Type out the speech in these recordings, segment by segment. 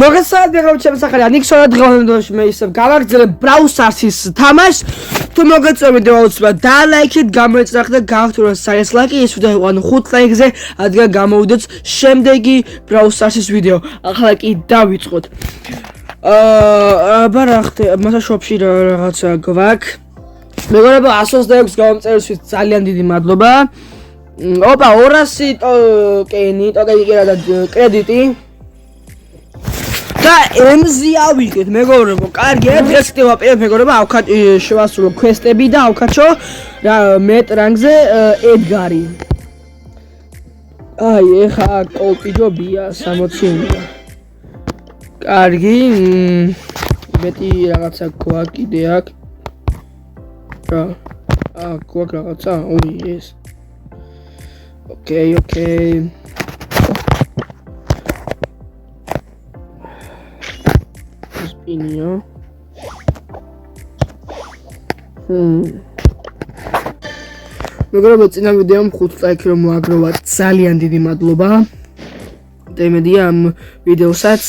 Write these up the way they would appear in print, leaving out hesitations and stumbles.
მოგესალმებით, მეგობრებო, ჩემი სახელი ანიქსონა. დღევანდელ მე ისევ გავაგრძელებ Brawl Stars-ის თამაშს. თუ მოგეწონა ვიდეო აუცილებლად დალაიქეთ, გამოეწახეთ და გავხუროთ საერთოდ ლაიკი, ეს ვიდეო 5 ლაიქზე, რადგან გამოვიდეთ შემდეგი Brawl Stars-ის ვიდეო. ახლა კი დავიწყოთ. აბა მასა შოპში რაღაცა გვაქვს. მეგობრებო, 126 გამომწერისთვის ძალიან დიდი მადლობა. ოპა 200 ტოკენი და კრედიტი. და ემზი ავიღეთ მეგობრებო, კარგია, დღეს ვაპირებ მეგობრებო, შევასრულო კვესტები და ავკაჩო რა მეტ რანგზე ედგარი. აი, ეხა კოლპიჯობია 60 უნდა. კარგი, მეტი რაღაცა გვაქვს კიდე აქ. რა, გვაქვს რაღაცა, ოი ეს. ოკეი. Spinio. მეგობრებო, წინა ვიდეომ 5 ლაიქი რომ მოაგროვათ, ძალიან დიდი მადლობა. და იმედია ამ ვიდეოსაც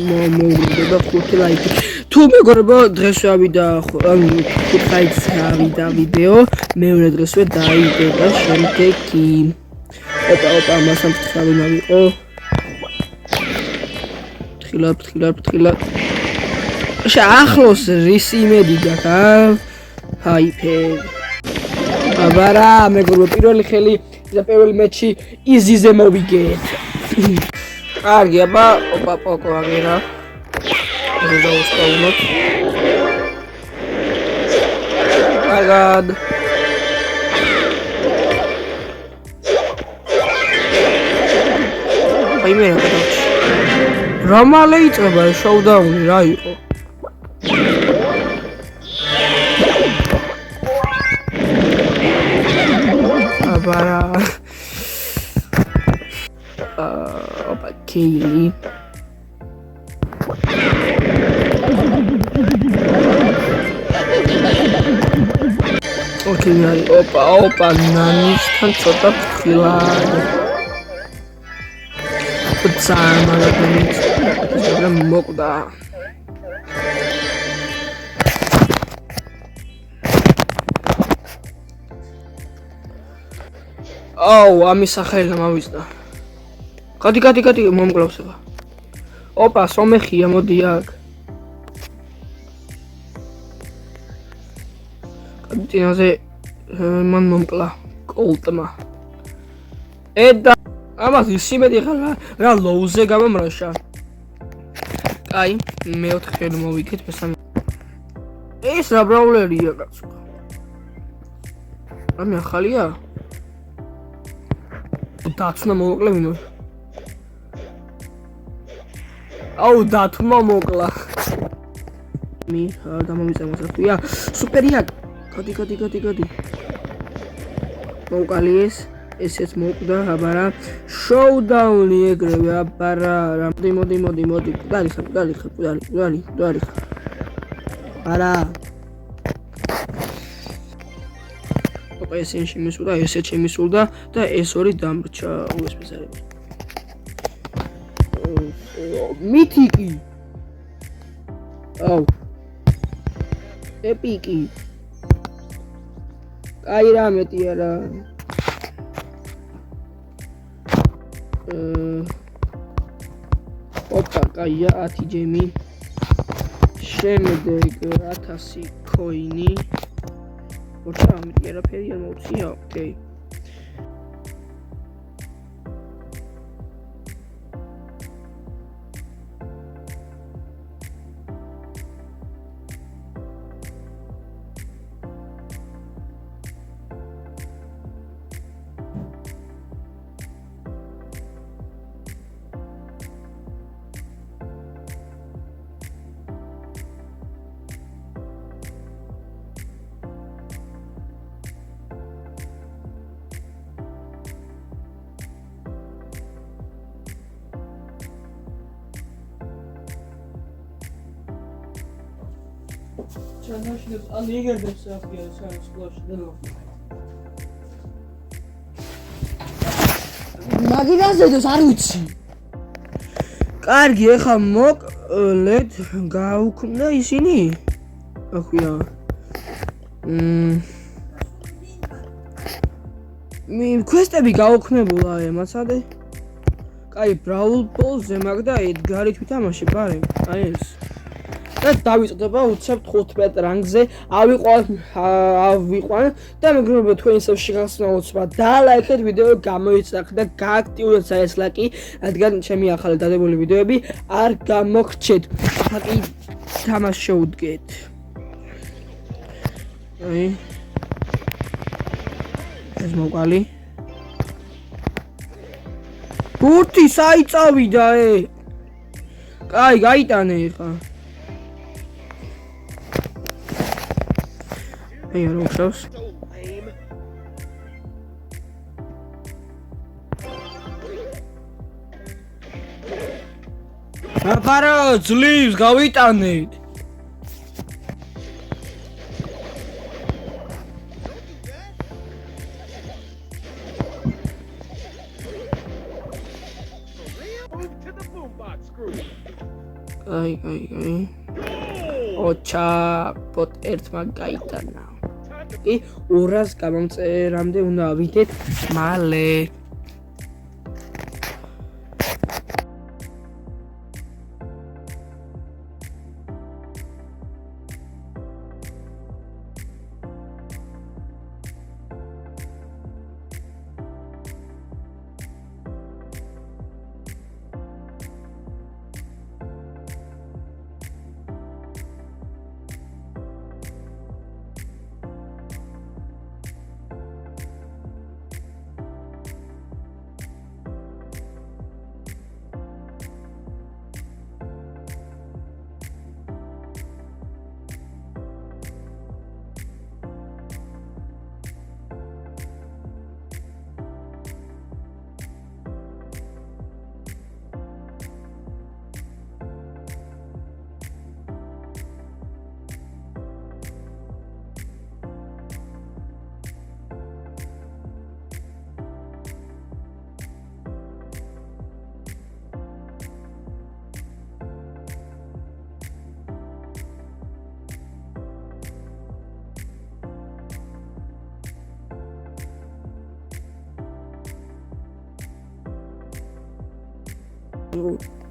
მოგვრდება 5 ლაიქი. თუ მეგობრებო, დღეს ავიდა 5 ლაიქს ავიდა ვიდეო, მეორე დღესვე დაიდება შემდეგი. ოპა, მასამ ფთხარი მოვიყო. ფთხილად. ახლოს რისი იმედი გაქვს, ჰაიპე. აბარა, მეგობრებო, პირველი ხელი და პირველი მეჩი იზიზე მოვიგეთ. კარგი, აბა, ოპა, პოკო აღერა. ეს დაუსწავლოთ. კარგად. აი მე რა გადავჭი. რა მალე იწყება ეს შოუდაუნი, რა იყო? აბარა. ოპა, კეილი. ოკეი, ოპა, ნანისთან ცოტა ფთხილად. ძალიან მოკვდა. ამის სახელი გამოვიზდა. გადი, მომკლავსება. ოპა, სომეხია, მოდი აქ. კანტინაზე მან მომკლა კოლტმა. და ამას ისიმედი რა ლოუზე გამომრაშა. აი, მე-4 ხელი მოვიქეთ მესამე. ეს რა ბრაულერია კაცო. ამი ახალია? დათუნა მოვკლე მინო. დათუნა მოკლა. მე გამომიწევს რა ქვია? სუპერია. გადი. მოვკალი ესეც მოკვდა, აბარა. შოუდაუნი ეგრევე, აბარა. მოდი. კუდარი. არა. ოპა, ეს შემისულდა, ესეც შემისულდა და ეს ორი დამრჩა უესპესარები. მითიკი. ეპიკი. აი რა მეტია რა. ოპა, კაია 10 ჯემი. შემდეგ 1000 კოინი. ოჩა, ამიტი არაფერია მოვცია, ოკეი. ჩანაშნებს ან იგერდებს ახია საერთოდ სკოლაში და მაგინაზე დოს არ ვიცი კარგი, ეხლა მოკლედ გაუქმდა ისინი. აქვია. კვესტები გაუქმებულა ემაცადე. კაი, ბრაულ ბოლზე მაგდა ედგარი თვითამაშე ბარემ. აი ეს. და დავიწყდება უცებ 15 რანგზე. ავიყვან და მეგობრებო თქვენი საშუალება უცბად დალაიქეთ ვიდეო გამოიწერეთ და გააქტიურეთ ეს ლაიკი, რადგან ჩემი ახალი დადებული ვიდეოები არ გამოგრჩეთ. ხაკი თამაში შეუდგეთ. აი ეს მოყალი ბურთი საიწავიდა კაი გაიტანე ხა აი რა უშავს აფარო ძლივს გავიტანეთ აი ოჩა პოტ ერთმა გაიტანა კი 200 გამომწერამდე უნდა ავიდეთ მალე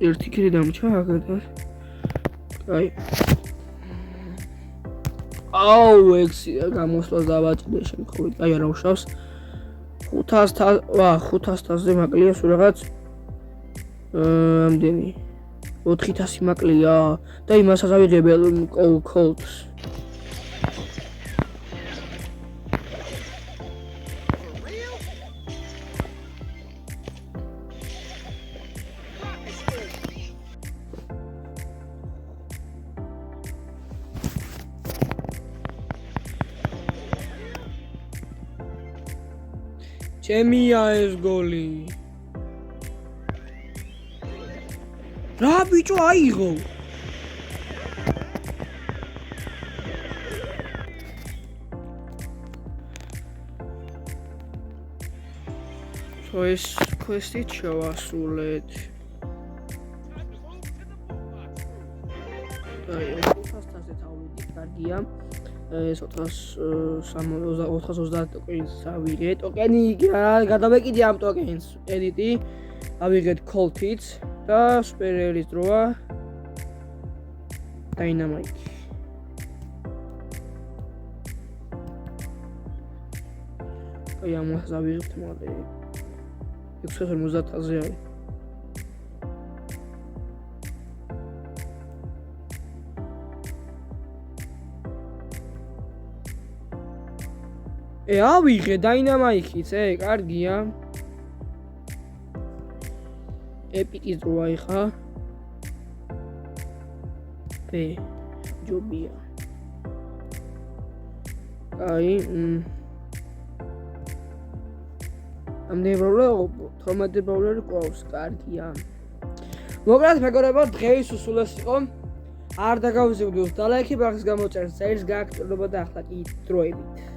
ერთი კირი დამჭა აგერთან. აი. აუ, ექსი გამოსვლას დავაჭიდე შემთხვევით. აი რა უშავს. 500-ზე მაკლია სულ რაღაც ამდენი 4000 მაკლია და იმასაც ავიღებ კოლტს. ჩემია ეს გოლი. რა ბიჭო აიღო? ეს კვესტით შევასრულეთ. აი, 500-ზე თავი კარგია. ეს 430 ტოკენს ავიღეთ. ტოკენი გადავეკიდე ამ ტოკენს. ედიტი ავიღეთ კოლტიც და სუპერელის დროა. დაინამაიკი. აი ამას ავიღეთ მალე. 650-ზე არის. ავიღე დაინამაიქიც, კარგია. ეპიკის დროა ხა. ჯობია. აი, ამდენი პრობლემა 12 ბაულერი ყავს, კარგია. მოგრათ მეგობრებო, დღეს უსულეს იყო. არ დაგავიზებდეთ და ლაიქი ბახს გამოწერეთ, წერს გააქტიურება და ახლა კი დროებით.